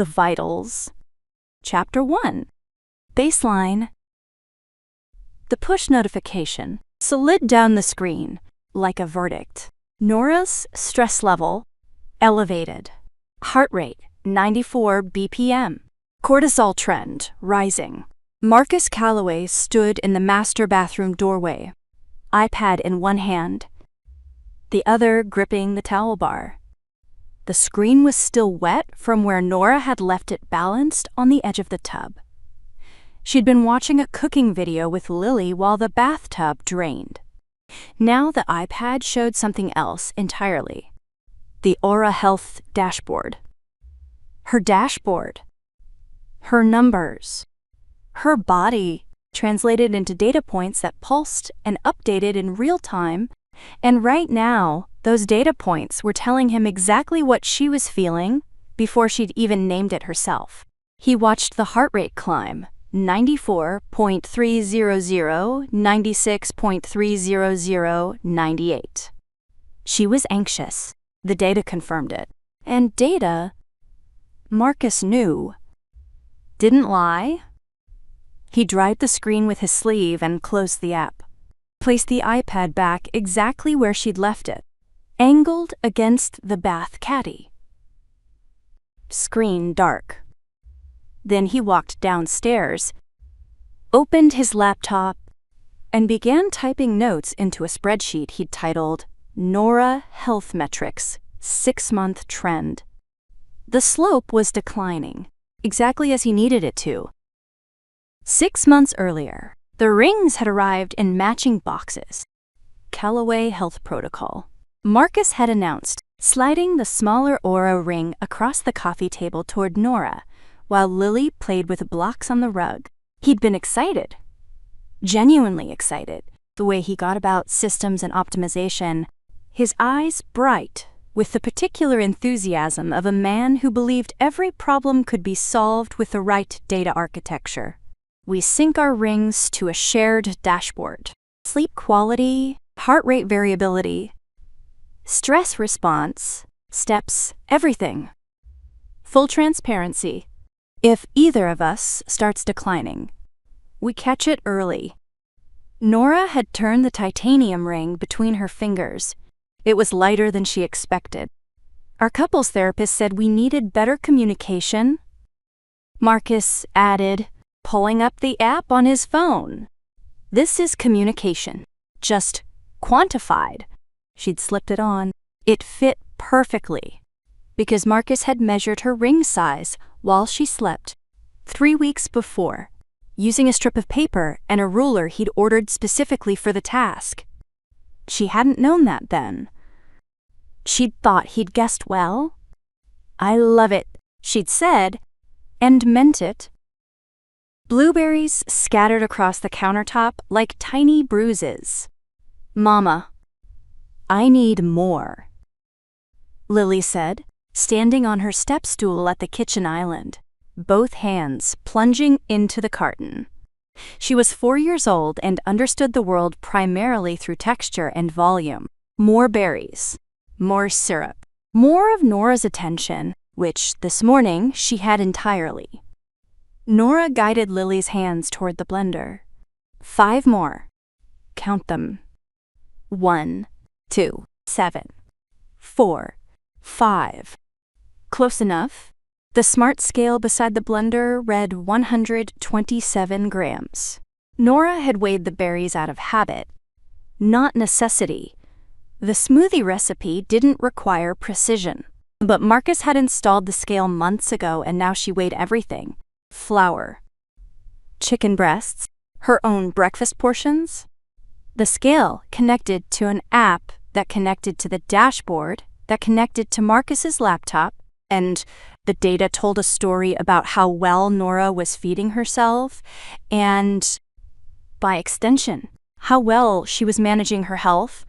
The VITALS. Chapter 1. Baseline. The push notification slid down the screen like a verdict. Nora's stress level elevated. Heart rate 94 BPM. Cortisol trend rising. Marcus Calloway stood in the master bathroom doorway, iPad in one hand, the other gripping the towel bar. The screen was still wet from where Nora had left it balanced on the edge of the tub. She'd been watching a cooking video with Lily while the bathtub drained. Now the iPad showed something else entirely. The Aura Health dashboard. Her dashboard. Her numbers. Her body translated into data points that pulsed and updated in real time, and right now, those data points were telling him exactly what she was feeling before she'd even named it herself. He watched the heart rate climb, 94.300, 96.300, 98. She was anxious. The data confirmed it. And data, Marcus knew, didn't lie. He dried the screen with his sleeve and closed the app. Placed the iPad back exactly where she'd left it, angled against the bath caddy. Screen dark. Then he walked downstairs, opened his laptop, and began typing notes into a spreadsheet he'd titled Nora Health Metrics 6-month Trend. The slope was declining, exactly as he needed it to. 6 months earlier, the rings had arrived in matching boxes. Calloway Health Protocol. Marcus had announced, sliding the smaller Aura ring across the coffee table toward Nora, while Lily played with blocks on the rug. He'd been excited. Genuinely excited. The way he got about systems and optimization, his eyes bright with the particular enthusiasm of a man who believed every problem could be solved with the right data architecture. We sync our rings to a shared dashboard. Sleep quality, heart rate variability, stress response, steps, everything. Full transparency. If either of us starts declining, we catch it early. Nora had turned the titanium ring between her fingers. It was lighter than she expected. Our couples therapist said we needed better communication. Marcus added, pulling up the app on his phone. This is communication, just quantified. She'd slipped it on. It fit perfectly, because Marcus had measured her ring size while she slept 3 weeks before, using a strip of paper and a ruler he'd ordered specifically for the task. She hadn't known that then. She'd thought he'd guessed well. I love it, she'd said, and meant it. Blueberries scattered across the countertop like tiny bruises. Mama, I need more, Lily said, standing on her step stool at the kitchen island, both hands plunging into the carton. She was 4 years old and understood the world primarily through texture and volume. More berries, more syrup, more of Nora's attention, which this morning she had entirely. Nora guided Lily's hands toward the blender. 5 more. Count them. 1, 2, 7, 4, 5. Close enough. The smart scale beside the blender read 127 grams. Nora had weighed the berries out of habit, not necessity. The smoothie recipe didn't require precision. But Marcus had installed the scale months ago, and now she weighed everything. Flour, chicken breasts, her own breakfast portions. The scale connected to an app that connected to the dashboard that connected to Marcus's laptop, and the data told a story about how well Nora was feeding herself and, by extension, how well she was managing her health.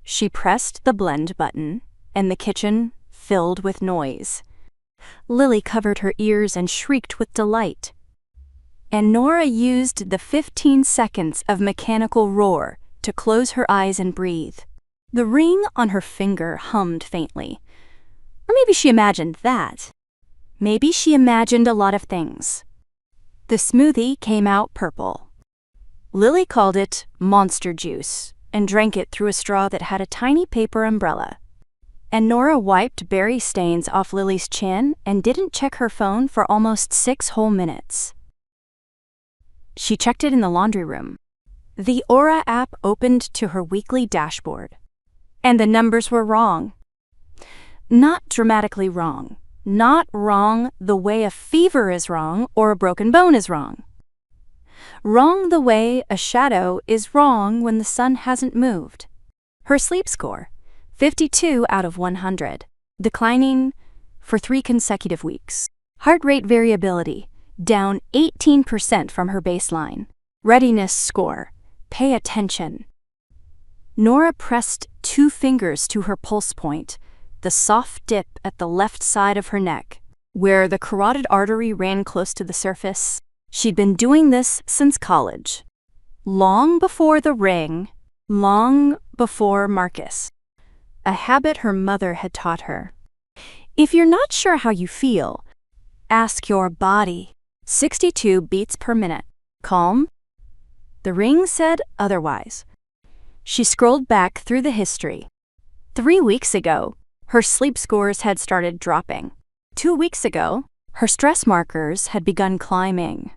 She pressed the blend button, and the kitchen filled with noise. Lily covered her ears and shrieked with delight. And Nora used the 15 seconds of mechanical roar to close her eyes and breathe. The ring on her finger hummed faintly. Or maybe she imagined that. Maybe she imagined a lot of things. The smoothie came out purple. Lily called it monster juice and drank it through a straw that had a tiny paper umbrella. And Nora wiped berry stains off Lily's chin and didn't check her phone for almost 6 whole minutes. She checked it in the laundry room. The Aura app opened to her weekly dashboard. And the numbers were wrong. Not dramatically wrong. Not wrong the way a fever is wrong or a broken bone is wrong. Wrong the way a shadow is wrong when the sun hasn't moved. Her sleep score, 52 out of 100, declining for 3 consecutive weeks. Heart rate variability, down 18% from her baseline. Readiness score, pay attention. Nora pressed 2 fingers to her pulse point, the soft dip at the left side of her neck, where the carotid artery ran close to the surface. She'd been doing this since college. Long before the ring, long before Marcus. A habit her mother had taught her. If you're not sure how you feel, ask your body. 62 beats per minute. Calm? The ring said otherwise. She scrolled back through the history. 3 weeks ago, her sleep scores had started dropping. 2 weeks ago, her stress markers had begun climbing.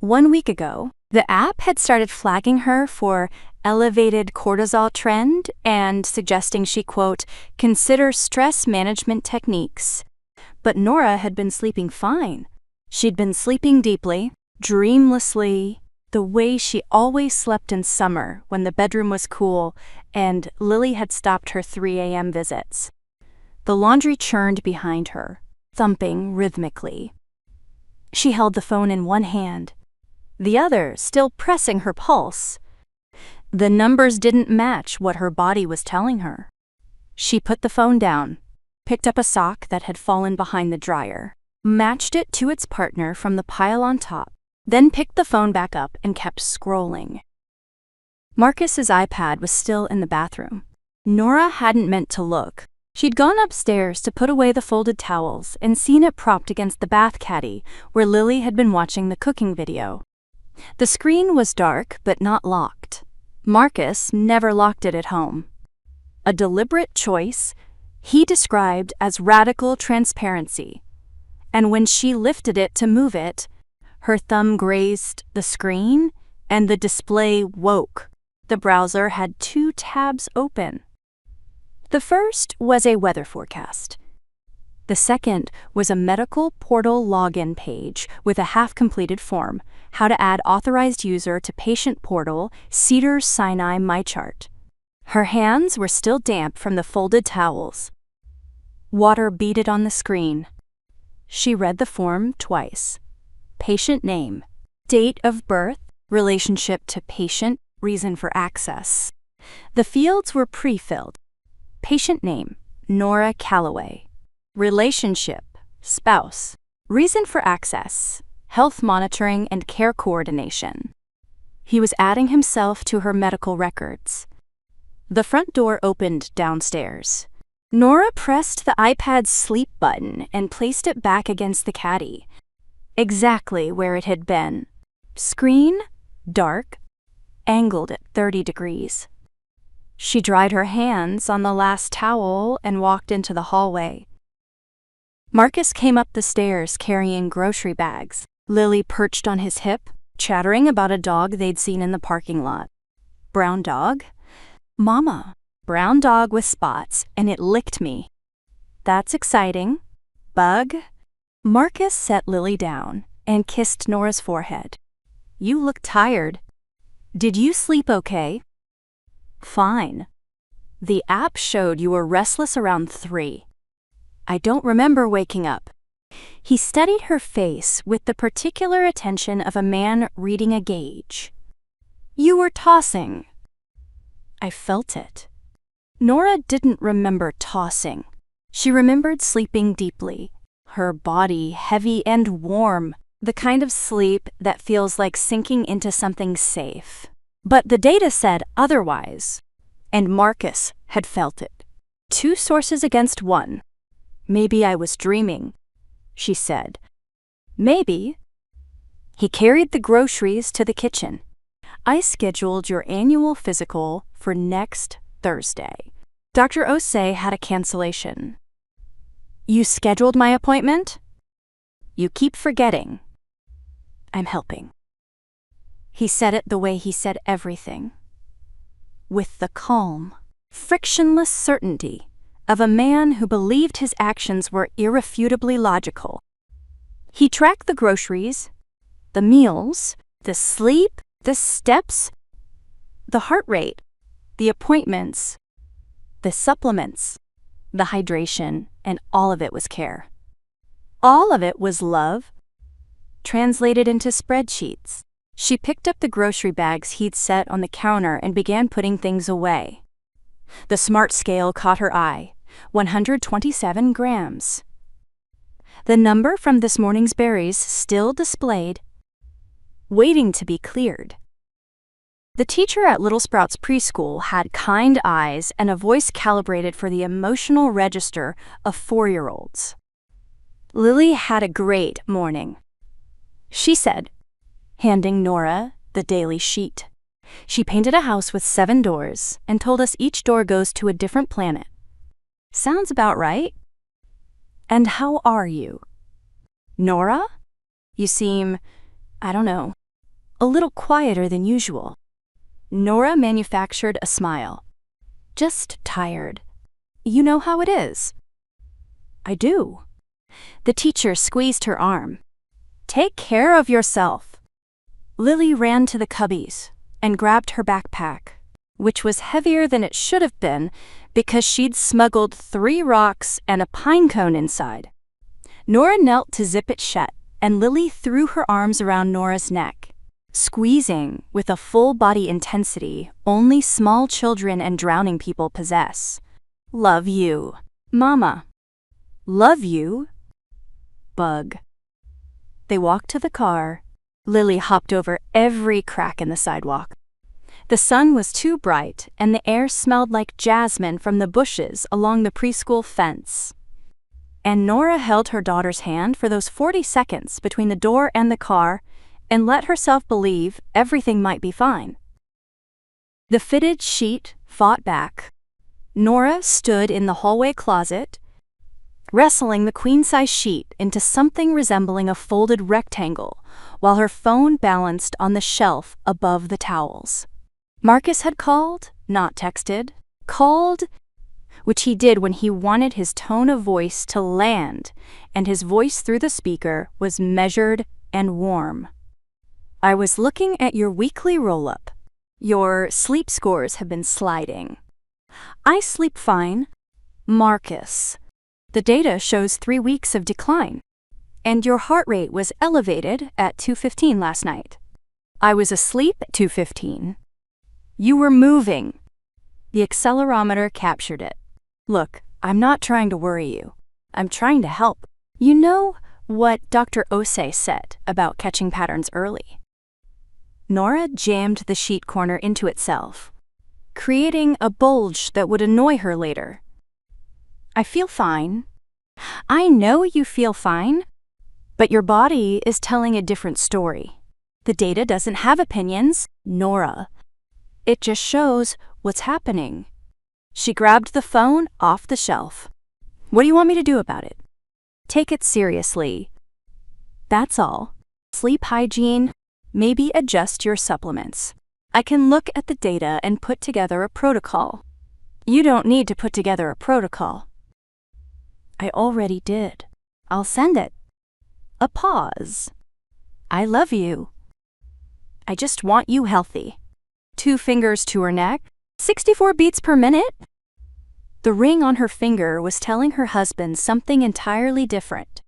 1 week ago, the app had started flagging her for elevated cortisol trend and suggesting she, quote, consider stress management techniques. But Nora had been sleeping fine. She'd been sleeping deeply, dreamlessly, the way she always slept in summer when the bedroom was cool and Lily had stopped her 3 a.m. visits. The laundry churned behind her, thumping rhythmically. She held the phone in one hand, the other still pressing her pulse. The numbers didn't match what her body was telling her. She put the phone down, picked up a sock that had fallen behind the dryer, matched it to its partner from the pile on top, then picked the phone back up and kept scrolling. Marcus's iPad was still in the bathroom. Nora hadn't meant to look. She'd gone upstairs to put away the folded towels and seen it propped against the bath caddy where Lily had been watching the cooking video. The screen was dark but not locked. Marcus never locked it at home. A deliberate choice he described as radical transparency. And when she lifted it to move it, her thumb grazed the screen and the display woke. The browser had 2 tabs open. The first was a weather forecast. The second was a medical portal login page with a half-completed form, how to add authorized user to patient portal, Cedars-Sinai MyChart. Her hands were still damp from the folded towels. Water beaded on the screen. She read the form twice. Patient name, date of birth, relationship to patient, reason for access. The fields were pre-filled. Patient name, Nora Calloway. Relationship, spouse. Reason for access, health monitoring and care coordination. He was adding himself to her medical records. The front door opened downstairs. Nora pressed the iPad's sleep button and placed it back against the caddy, exactly where it had been. Screen, dark, angled at 30 degrees. She dried her hands on the last towel and walked into the hallway. Marcus came up the stairs carrying grocery bags. Lily perched on his hip, chattering about a dog they'd seen in the parking lot. Brown dog? Mama, brown dog with spots, and it licked me. That's exciting. Bug? Marcus set Lily down and kissed Nora's forehead. You look tired. Did you sleep okay? Fine. The app showed you were restless around 3. I don't remember waking up. He studied her face with the particular attention of a man reading a gauge. You were tossing. I felt it. Nora didn't remember tossing. She remembered sleeping deeply, her body heavy and warm, the kind of sleep that feels like sinking into something safe. But the data said otherwise, and Marcus had felt it. 2 sources against 1. Maybe I was dreaming. she said. Maybe. He carried the groceries to the kitchen. I scheduled your annual physical for next Thursday. Dr. Osei had a cancellation. You scheduled my appointment? You keep forgetting. I'm helping. He said it the way he said everything. With the calm, frictionless certainty of a man who believed his actions were irrefutably logical. He tracked the groceries, the meals, the sleep, the steps, the heart rate, the appointments, the supplements, the hydration, and all of it was care. All of it was love, translated into spreadsheets. She picked up the grocery bags he'd set on the counter and began putting things away. The smart scale caught her eye, 127 grams. The number from this morning's berries still displayed, waiting to be cleared. The teacher at Little Sprouts Preschool had kind eyes and a voice calibrated for the emotional register of 4-year-olds. Lily had a great morning, she said, handing Nora the daily sheet. She painted a house with 7 doors and told us each door goes to a different planet. Sounds about right. And how are you? Nora? You seem, I don't know, a little quieter than usual. Nora manufactured a smile. Just tired. You know how it is. I do. The teacher squeezed her arm. Take care of yourself. Lily ran to the cubbies and grabbed her backpack, which was heavier than it should have been because she'd smuggled 3 rocks and a pine cone inside. Nora knelt to zip it shut, and Lily threw her arms around Nora's neck, squeezing with a full-body intensity only small children and drowning people possess. Love you, Mama. Love you, Bug. They walked to the car. Lily hopped over every crack in the sidewalk. The sun was too bright, and the air smelled like jasmine from the bushes along the preschool fence. And Nora held her daughter's hand for those 40 seconds between the door and the car and let herself believe everything might be fine. The fitted sheet fought back. Nora stood in the hallway closet, wrestling the queen-size sheet into something resembling a folded rectangle while her phone balanced on the shelf above the towels. Marcus had called, not texted. Called, which he did when he wanted his tone of voice to land, and his voice through the speaker was measured and warm. I was looking at your weekly roll-up. Your sleep scores have been sliding. I sleep fine. Marcus. The data shows 3 weeks of decline, and your heart rate was elevated at 215 last night. I was asleep at 215. You were moving. The accelerometer captured it. Look, I'm not trying to worry you. I'm trying to help. You know what Dr. Osei said about catching patterns early? Nora jammed the sheet corner into itself, creating a bulge that would annoy her later. I feel fine. I know you feel fine, but your body is telling a different story. The data doesn't have opinions, Nora. It just shows what's happening. She grabbed the phone off the shelf. What do you want me to do about it? Take it seriously. That's all. Sleep hygiene, maybe adjust your supplements. I can look at the data and put together a protocol. You don't need to put together a protocol. I already did. I'll send it. A pause. I love you. I just want you healthy. 2 fingers to her neck, 64 beats per minute. The ring on her finger was telling her husband something entirely different.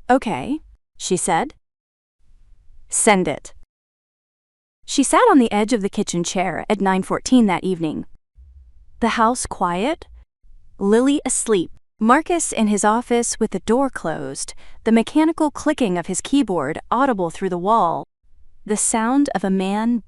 Okay, she said. Send it. She sat on the edge of the kitchen chair at 9:14 that evening. The house quiet, Lily asleep, Marcus in his office with the door closed, the mechanical clicking of his keyboard audible through the wall, the sound of a man building